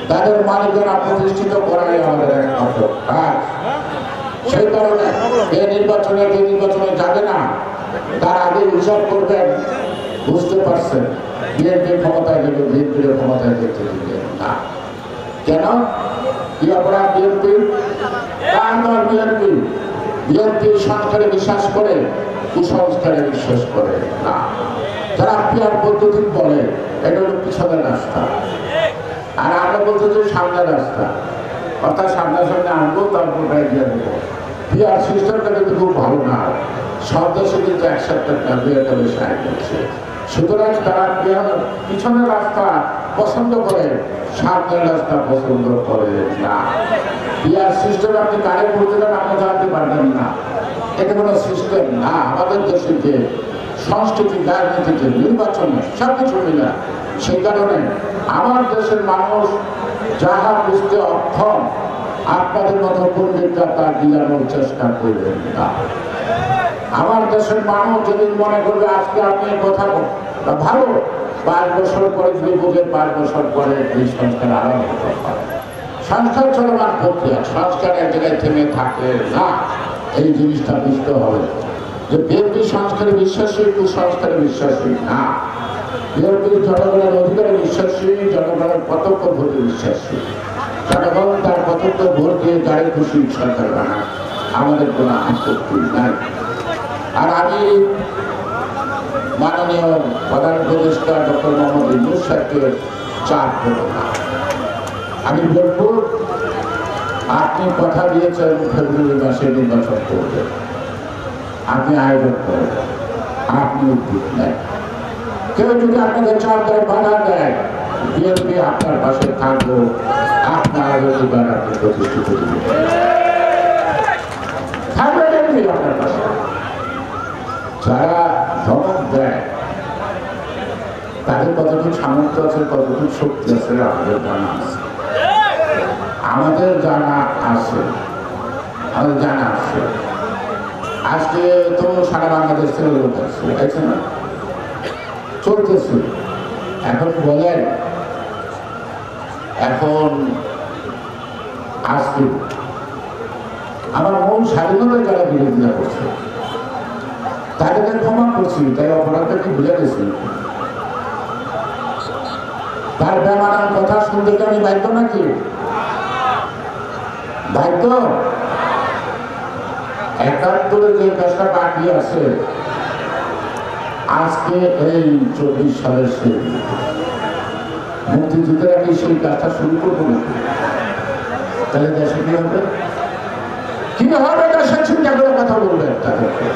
তাদের মালিকানা প্রতিষ্ঠিত করাই আমাদের একমাত্র কাজ। সেই কারণে যে নির্বাচনে যাবে না তার আগে হিসাব করবেন, বুঝতে পারছেন বিএনপি ক্ষমতায় গেলে বিএনপির ক্ষমতায় যেতে দিবেন না। কেন? কি অপরাধ বিএনপি? বিএনপি সংস্কারে বিশ্বাস করে, কুসংস্কারে বিশ্বাস করে না। যারা পিয়ার পদ্ধতি বলে এটা হলো পিছনের রাস্তা, আর আমরা বলতে চাই সামনের রাস্তা, অর্থাৎ সামনাসামনি আনবো তারপর এগিয়ে দেবো। পিয়ার সিস্টেমটা কিন্তু খুব ভালো না, সব দেশে কিন্তু একসাথে বিয়েটা বেশি আয় করছে। সুতরাং তারা পিছনের রাস্তা পছন্দ করে, সামনের রাস্তা পছন্দ করে না। পিয়ার সিস্টেম আপনি কারে করতে চান আপনি জানতে পারবেন না, এটা কোনো সিস্টেম না। আমাদের দেশে যে সংস্কৃতি, রাজনীতিতে, নির্বাচনে সবকিছু মিলা, সেই কারণে আমার দেশের মানুষ যাহা বুঝতে অক্ষম আপনাদের মতো পণ্ডিতরা তার বিলানোর চেষ্টা করবেন না। আমার দেশের মানুষ যদি মনে করবে আজকে আপনি কথা ভালো, 5 বছর পরে যদি বুঝে 5 বছর পরে এই সংস্কার আরম্ভ হতে পারে। সংস্কার চলমান প্রক্রিয়া, সংস্কার এক জায়গায় থেমে থাকে না। এই জিনিসটা বুঝতে হবে যে বিএনপি সংস্কারে বিশ্বাসী, কুসংস্কারে বিশ্বাসী না। বিএনপি জনগণের অধিকারে বিশ্বাসী, জনগণের প্রত্যক্ষ ভোটে বিশ্বাসী। জনগণ তার প্রত্যক্ষ ভোট দিয়ে গাড়ি খুশি সরকার বানায়, আমাদের কোনো আপত্তি নাই। আর আমি মাননীয় প্রধান উপদেষ্টা ডক্টর মোহাম্মদ ইউনূস সাহেবকে চাপ দেব না। আমি বলব আপনি কথা দিয়েছেন ফেব্রুয়ারি মাসে নির্বাচন করবেন, আপনি আয়োজন করবেন, আপনি উদ্যোগ নেন। কেউ যদি আপনাকে চাপ দেয়, বাধা দেয়, বিএনপি আপনার পাশে থাকবো, আপনার অধিকার আপনি প্রতিষ্ঠিত দিবেন, থাকবে বিএনপি আপনার পাশে। যারা ধমক দেয় তাদের কতটুকু সামর্থ্য আছে, কতটুকু শক্তি আছে আমাদের জানা আছে, আমাদের জানা আছে। আজকে তো সারা বাংলাদেশ থেকে লোক আসছে, তাইছে না? চলতেছে। এখন বলেন, এখন আজকে আমার মূল স্বাধীনতা যারা বিরোধিতা করছে তাদেরকে ক্ষমা করছি, তাই অপরাধটা কি ভুলে গেছি? তার বেমানান কথা শুনতে কি আমি বাধ্য নাকি? বাধ্য? 71-এ যে কাজটা বাকি আছে আজকে এই 24 সালের শেষ মুক্তিযুদ্ধের আগে সেই কাজটা শুরু করবো নাকি? তাহলে দেশে কি হবে? কি হবে দেশের চিন্তা করে কথা বলবেন তাদেরকে।